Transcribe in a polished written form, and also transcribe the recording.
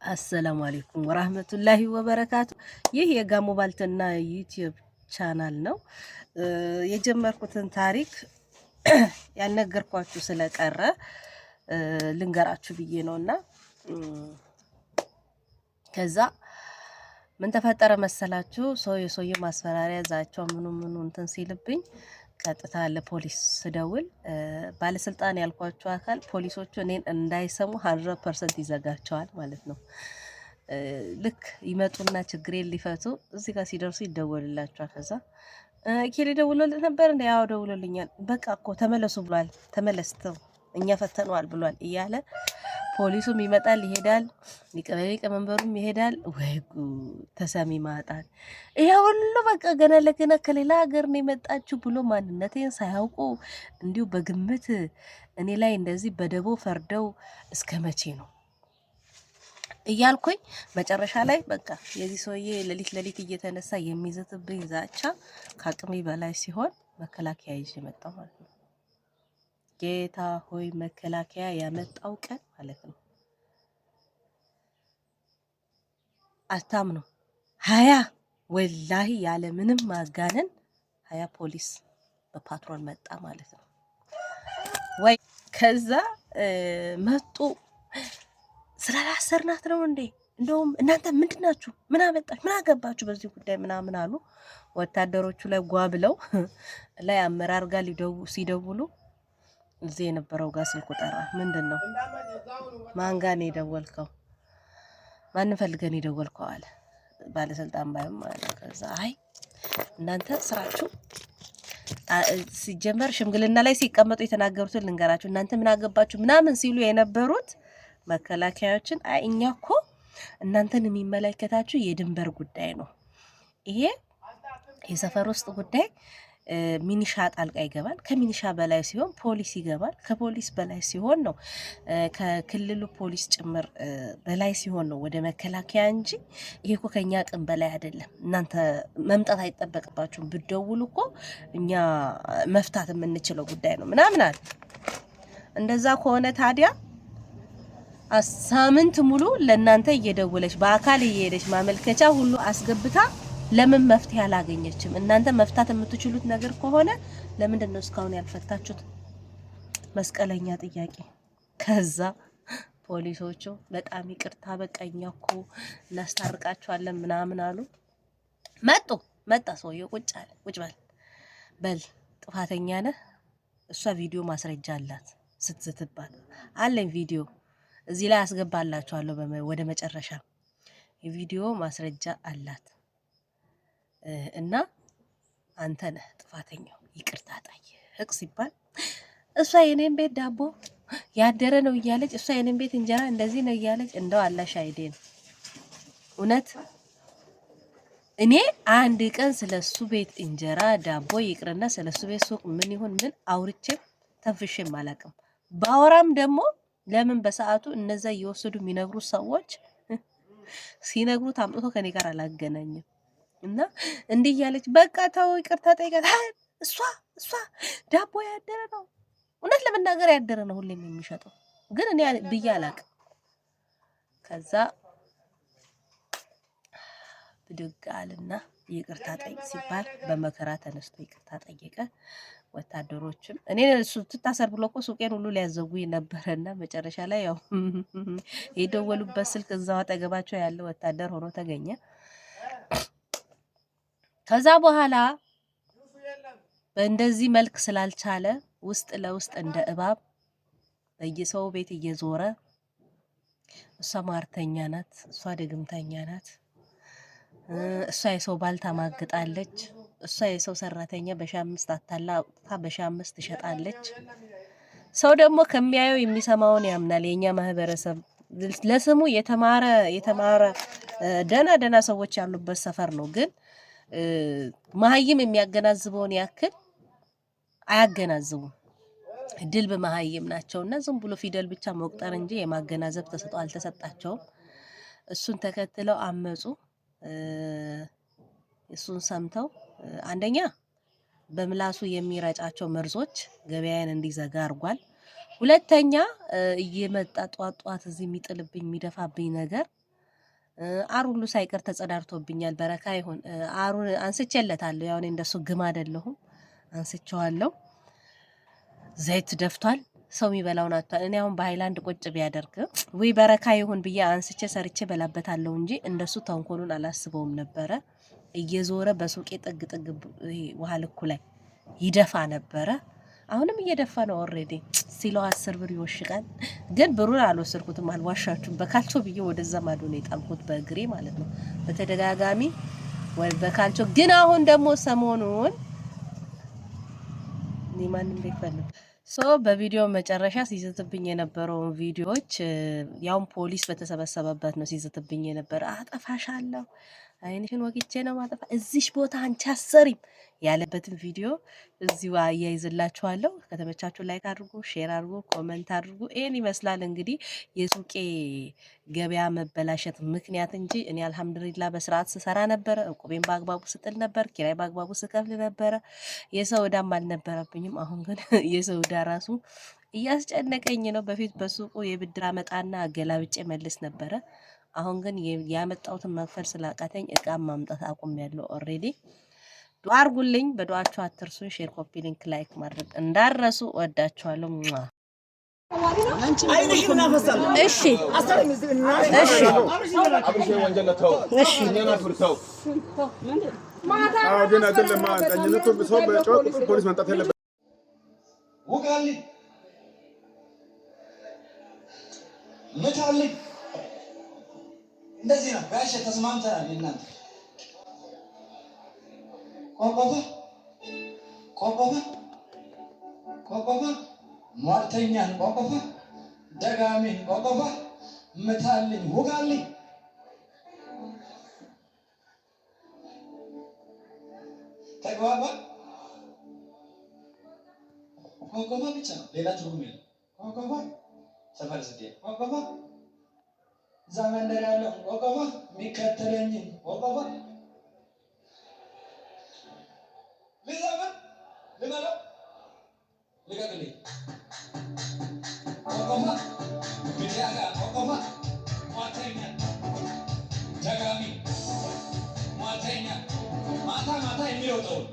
አሰላሙ አለይኩም ወራህመቱላሂ ወበረካቱ። ይህ የጋሞ ባልትና ዩቲዩብ ቻናል ነው። የጀመርኩትን ታሪክ ያልነገርኳችሁ ስለቀረ ልንገራችሁ ብዬ ነውና ከዛ ምን ተፈጠረ መሰላችሁ? የሰውዬ ማስፈራሪያ ዛቻው ምኑ እንትን ሲልብኝ ቀጥታ ለፖሊስ ስደውል ባለስልጣን ያልኳቸው አካል ፖሊሶቹ እኔን እንዳይሰሙ 100% ይዘጋቸዋል ማለት ነው። ልክ ይመጡና ችግሬን ሊፈቱ እዚህ ጋር ሲደርሱ ይደወልላቸዋል። ከዛ ኬሌ ደውሎልህ ነበር እንዴ? ያው ደውሎልኛል። በቃ እኮ ተመለሱ ብሏል፣ ተመለስተው እኛ ፈተነዋል ብሏል እያለ ፖሊሱም ይመጣል ይሄዳል፣ ሊቀመንበሩም ይሄዳል። ወይ ጉድ! ተሰሚ ማጣት። ይሄ ሁሉ በቃ ገና ለገና ከሌላ ሀገር ነው የመጣችሁ ብሎ ማንነቴን ሳያውቁ እንዲሁ በግምት እኔ ላይ እንደዚህ በደቦ ፈርደው እስከ መቼ ነው እያልኩኝ መጨረሻ ላይ በቃ የዚህ ሰውዬ ሌሊት እየተነሳ የሚዘትብኝ ዛቻ ከአቅሜ በላይ ሲሆን መከላከያ ይዤ መጣሁ ማለት ነው። ጌታ ሆይ መከላከያ ያመጣው ቀን ማለት ነው። አታምኑ 20 ወላሂ ያለ ምንም ማጋነን 20 ፖሊስ በፓትሮል መጣ ማለት ነው። ወይ ከዛ መጡ። ስላላሰርናት ነው እንዴ? እንደውም እናንተ ምንድናችሁ? ምን አመጣችሁ? ምን አገባችሁ በዚህ ጉዳይ ምናምን አሉ። ወታደሮቹ ላይ ጓብለው ላይ አመራር ጋር ሲደውሉ እዚህ የነበረው ጋር ስልኩ ጠራ። ምንድን ነው? ማን ጋር ነው የደወልከው? ማንን ፈልገህ ነው የደወልከው አለ። ባለስልጣን ባይም ማለት ከዛ አይ እናንተ ስራችሁ ሲጀመር ሽምግልና ላይ ሲቀመጡ የተናገሩትን ልንገራችሁ። እናንተ ምን አገባችሁ ምናምን ሲሉ የነበሩት መከላከያዎችን አይ እኛ እኮ እናንተን የሚመለከታችሁ የድንበር ጉዳይ ነው። ይሄ የሰፈር ውስጥ ጉዳይ ሚኒሻ ጣልቃ ይገባል። ከሚኒሻ በላይ ሲሆን ፖሊስ ይገባል። ከፖሊስ በላይ ሲሆን ነው ከክልሉ ፖሊስ ጭምር በላይ ሲሆን ነው ወደ መከላከያ እንጂ ይሄ እኮ ከኛ አቅም በላይ አይደለም። እናንተ መምጣት አይጠበቅባችሁም። ብትደውሉ እኮ እኛ መፍታት የምንችለው ጉዳይ ነው ምናምን አለ። እንደዛ ከሆነ ታዲያ ሳምንት ሙሉ ለእናንተ እየደወለች በአካል እየሄደች ማመልከቻ ሁሉ አስገብታ ለምን መፍትሄ አላገኘችም? እናንተ መፍታት የምትችሉት ነገር ከሆነ ለምንድን ነው እስካሁን ያልፈታችሁት? መስቀለኛ ጥያቄ። ከዛ ፖሊሶቹ በጣም ይቅርታ በቀኛ እኮ እናስታርቃቸዋለን ምናምን አሉ። መጣ ሰውዬው ቁጭ አለ። ቁጭ በል ጥፋተኛ ነህ። እሷ ቪዲዮ ማስረጃ አላት ስትዝትባት አለኝ ቪዲዮ እዚህ ላይ አስገባላችኋለሁ። ወደ መጨረሻ የቪዲዮ ማስረጃ አላት እና አንተ ነህ ጥፋተኛው ይቅርታ ጠይቅ ሲባል እሷ የኔን ቤት ዳቦ ያደረ ነው እያለች እሷ የኔን ቤት እንጀራ እንደዚህ ነው እያለች እንደው አላሽ አይዴን እውነት እኔ አንድ ቀን ስለሱ ቤት እንጀራ ዳቦ ይቅርና ስለሱ ቤት ሱቅ ምን ይሁን ምን አውርቼ ተንፍሼም አላውቅም። ባወራም ደግሞ ለምን በሰዓቱ እነዛ እየወሰዱ የሚነግሩ ሰዎች ሲነግሩት አምጥቶ ከኔ ጋር አላገናኝም። እና እንዲህ እያለች በቃ ተው ይቅርታ ጠይቃት። እሷ ዳቦ ያደረ ነው እውነት ለመናገር ያደረ ነው ሁሌም የሚሸጠው ግን እኔ ብዬ አላውቅም። ከዛ ብድግ አለና ይቅርታ ጠይቅ ሲባል በመከራ ተነስቶ ይቅርታ ጠየቀ። ወታደሮችም እኔ እሱ ትታሰር ብሎ እኮ ሱቄን ሁሉ ሊያዘጉኝ ነበረና መጨረሻ ላይ ያው የደወሉበት ስልክ እዛው አጠገባቸው ያለ ወታደር ሆኖ ተገኘ። ከዛ በኋላ በእንደዚህ መልክ ስላልቻለ ውስጥ ለውስጥ እንደ እባብ በየሰው ቤት እየዞረ እሷ ማርተኛ ናት፣ እሷ ድግምተኛ ናት፣ እሷ የሰው ባል ታማግጣለች፣ እሷ የሰው ሰራተኛ በ5 አታላ በ5 ትሸጣለች። ሰው ደግሞ ከሚያየው የሚሰማውን ያምናል። የኛ ማህበረሰብ ለስሙ የተማረ ደና ሰዎች ያሉበት ሰፈር ነው ግን መሀይም የሚያገናዝበውን ያክል አያገናዝቡም። ድል በመሀይም ናቸውና ዝም ብሎ ፊደል ብቻ መቁጠር እንጂ የማገናዘብ ተሰጥኦ አልተሰጣቸውም። እሱን ተከትለው አመጹ። እሱን ሰምተው አንደኛ በምላሱ የሚረጫቸው መርዞች ገበያን እንዲዘጋ አድርጓል። ሁለተኛ እየመጣ ጧት እዚህ የሚጥልብኝ የሚደፋብኝ ነገር አር ሁሉ ሳይቀር ተጸዳርቶብኛል። በረካ ይሁን አሩን አንስቼለታለሁ። ያው እኔ እንደሱ ግም አይደለሁም፣ አንስቼዋለሁ። ዘይት ደፍቷል። ሰው የሚበላውን አጥቷል። እኔ አሁን በሃይላንድ ቁጭ ቢያደርግ ወይ በረካ ይሁን ብዬ አንስቼ ሰርቼ በላበታለሁ እንጂ እንደሱ ተንኮሉን አላስበውም ነበረ። እየዞረ በሱቄ ጥግ ጥግ ውሃ ልኩ ላይ ይደፋ ነበረ። አሁንም እየደፋ ነው። ኦልሬዲ ሲለው 10 ብር ይወሽቃል። ግን ብሩን አልወሰድኩትም፣ አልዋሻችሁም። በካልቾ ብዬ ወደዛ ማዶ ነው የጣልኩት፣ በእግሬ ማለት ነው በተደጋጋሚ ወይ በካልቾ። ግን አሁን ደግሞ ሰሞኑን ማንም ቢፈልግ በቪዲዮ መጨረሻ ሲዝትብኝ የነበረውን ቪዲዮዎች ያውም ፖሊስ በተሰበሰበበት ነው ሲዝትብኝ የነበረ። አጠፋሻለሁ፣ አይንሽን ወግቼ ነው ማጠፋ፣ እዚሽ ቦታ አንቺ አሰሪም ያለበትን ቪዲዮ እዚሁ አያይዝላችኋለሁ። ከተመቻችሁ ላይክ አድርጉ፣ ሼር አድርጉ፣ ኮመንት አድርጉ። ይሄን ይመስላል እንግዲህ የሱቄ ገበያ መበላሸት ምክንያት እንጂ እኔ አልሐምዱሊላህ በስርዓት ስሰራ ነበረ። እቁቤን በአግባቡ ስጥል ነበር፣ ኪራይ በአግባቡ ስከፍል ነበረ። የሰው ዕዳም አልነበረብኝም። አሁን ግን የሰው ዕዳ ራሱ እያስጨነቀኝ ነው። በፊት በሱቁ የብድር አመጣና አገላብጬ መልስ ነበረ። አሁን ግን ያመጣሁትን መክፈል ስላቃተኝ እቃም ማምጣት አቁሜያለሁ። ኦልሬዲ ዱአ አድርጉልኝ፣ በዱአችሁ አትርሱ። ሼር፣ ኮፒ ሊንክ፣ ላይክ ማድረግ እንዳረሱ። ወዳችኋለሁ። እሺ እንደዚህ ነው ጋሽ ተስማምተናል። እናንተ ቆቆፈ ሟርተኛን ቆቆፈ ደጋሚን ቆቆፈ ምታልኝ ውጋልኝ ተግባባ። ቆቆፈ ብቻ ነው፣ ሌላ ትርጉም የለም። ቆቆፈ ሰፈር ስትሄድ ቆቆፈ እዛ መንደር ያለው ቆቆፈ የሚከተለኝን ቆቆፈ ልዘምን ልበለው ልቀቅልኝ ቆቆፈ ሚዲያጋ ቆቆፈ ሟርተኛ ደጋሚ ሟርተኛ ማታ ማታ የሚሮጠውን